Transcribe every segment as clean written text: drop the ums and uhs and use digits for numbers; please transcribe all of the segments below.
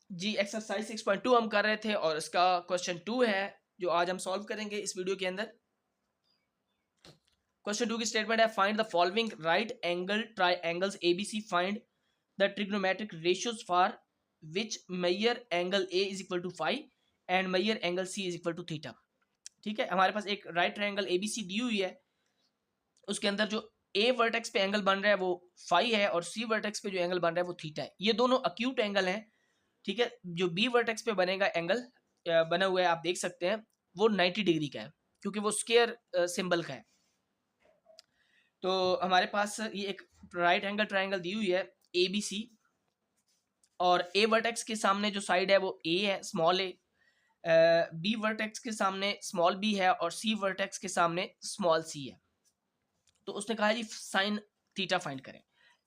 जी exercise 6.2 हम कर रहे थे और इसका क्वेश्चन 2 है जो आज हम सॉल्व करेंगे इस वीडियो के अंदर। क्वेश्चन 2 की स्टेटमेंट है, find the following right angle triangles ABC, find the trigonometric ratios for which measure angle A is equal to 5 and measure angle C is equal to theta. ठीक है, हमारे पास एक राइट ट्राइंगल एबीसी दी हुई है, उसके अंदर जो ए वर्टेक्स पे एंगल बन रहा है वो फाई है और सी वर्टेक्स पे जो एंगल बन रहा है वो थीटा है। ये दोनों अक्यूट एंगल हैं। ठीक है, जो बी वर्टेक्स पे बनेगा एंगल बना हुआ है आप देख सकते हैं वो 90 डिग्री का है क्योंकि वो स्क्वायर सिंबल का है। तो हमारे पास ये एक राइट एंगल ट्राइंगल दी हुई है ए बी सी और ए वर्टेक्स के सामने जो साइड है वो ए है, स्मॉल ए, बी वर्टेक्स के सामने स्मॉल बी है और सी वर्टेक्स के सामने स्मॉल सी है। तो उसने कहा जी साइन थीटा फाइंड करें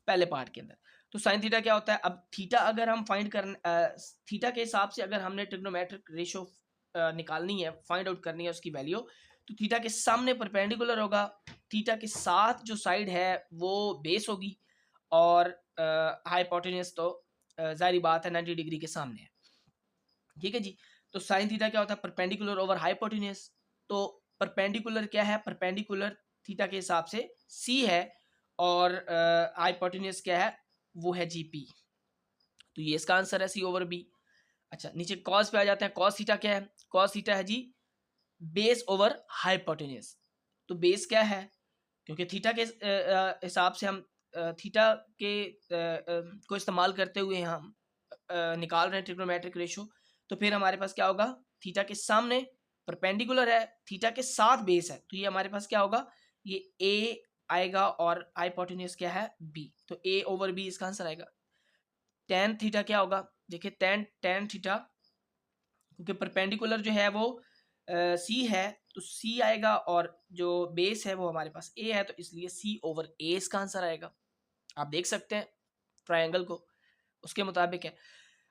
पहले पार्ट के अंदर। तो साइन थीटा क्या होता है? अब थीटा अगर हम फाइंड कर थीटा के हिसाब से अगर हमने ट्रिग्नोमेट्रिक रेशियो निकालनी है, फाइंड आउट करनी है उसकी वैल्यू, तो थीटा के सामने परपेंडिकुलर होगा, थीटा के साथ जो साइड है वो बेस होगी और हाइपोटेन्यूज तो जाहिर बात है 90 डिग्री के सामने है। ठीक है जी, तो साइन थीटा क्या होता है? Perpendicular over hypotenuse. तो परपेंडिकुलर क्या है? परपेंडिकुलर थीटा के हिसाब से सी है और हाइपोटेन्यूज क्या है? वो है जीपी। तो ये इसका आंसर है सी ओवर बी। अच्छा, नीचे कॉस पे आ जाते हैं। कॉस थीटा क्या है? कॉस थीटा है जी बेस ओवर हाइपोटेन्यूज। तो बेस क्या है? क्योंकि थीटा के हिसाब से हम थीटा के को इस्तेमाल करते हुए हम निकाल रहे हैं ट्रिग्नोमेट्रिक रेशियो। तो फिर हमारे पास क्या होगा? थीटा के सामने परपेंडिकुलर है, थीटा के साथ बेस है, तो ये हमारे पास क्या होगा? ये ए आएगा और हाइपोटेन्यूज क्या है? बी। तो ए ओवर बी इसका आंसर आएगा। टेन थीटा क्या होगा? देखिए टेन टेन थीटा, क्योंकि परपेंडिकुलर जो है वो सी है तो सी आएगा और जो बेस है वो हमारे पास ए है, तो इसलिए सी ओवर ए इसका आंसर आएगा। आप देख सकते हैं ट्रायंगल को उसके मुताबिक है।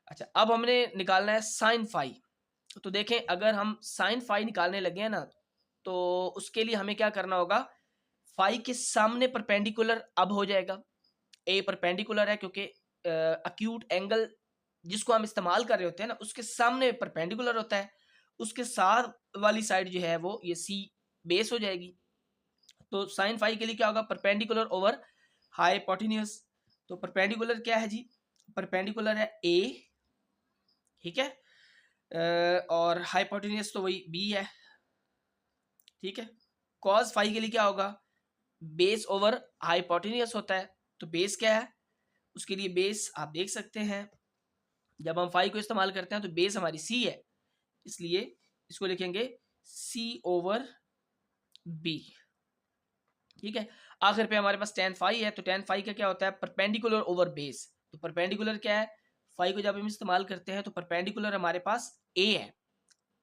अच्छा, अब हमने निकालना है साइन फाई। तो देखें अगर हम साइन फाई निकालने लगे हैं ना, तो उसके लिए हमें क्या करना होगा? फाई के सामने परपेंडिकुलर अब हो जाएगा। ए परपेंडिकुलर है क्योंकि अक्यूट एंगल जिसको हम इस्तेमाल कर रहे होते हैं ना उसके सामने परपेंडिकुलर होता है, उसके साथ वाली साइड जो है वो ये सी बेस हो जाएगी। तो साइन फाई के लिए क्या होगा? Perpendicular over hypotenuse. तो परपेंडिकुलर क्या है जी? परपेंडिकुलर है ए, ठीक है, और हाइपोटेन्यूज तो वही बी है। ठीक है, कॉस फाई के लिए क्या होगा? बेस ओवर हाइपोटेन्यूज होता है। तो बेस क्या है? उसके लिए बेस आप देख सकते हैं, जब हम फाई को इस्तेमाल करते हैं तो बेस हमारी सी है, इसलिए इसको लिखेंगे सी ओवर बी। ठीक है, आखिर पे हमारे पास टेन फाई है, तो टेन फाई का क्या होता है? Perpendicular over base. तो परपेंडिकुलर क्या है? फाई को जब हम इस्तेमाल करते हैं तो परपेंडिकुलर हमारे पास ए है।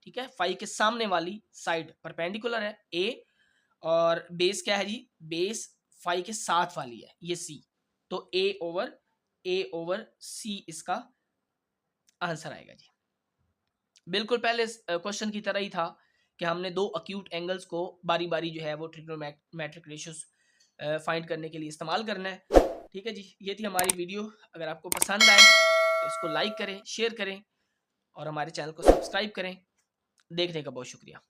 ठीक है, फाई के सामने वाली साइड परपेंडिकुलर है ए और बेस क्या है जी? बेस फाई के साथ वाली है ये सी। तो ए ओवर सी इसका आंसर आएगा जी। बिल्कुल पहले क्वेश्चन की तरह ही था कि हमने दो अक्यूट एंगल्स को बारी बारी जो है वो ट्रिग्नोमेट्रिक रेशियोज फाइंड करने के लिए इस्तेमाल करना है। ठीक है जी, ये थी हमारी वीडियो। अगर आपको पसंद आए तो इसको लाइक करें, शेयर करें और हमारे चैनल को सब्सक्राइब करें। देखने का बहुत शुक्रिया।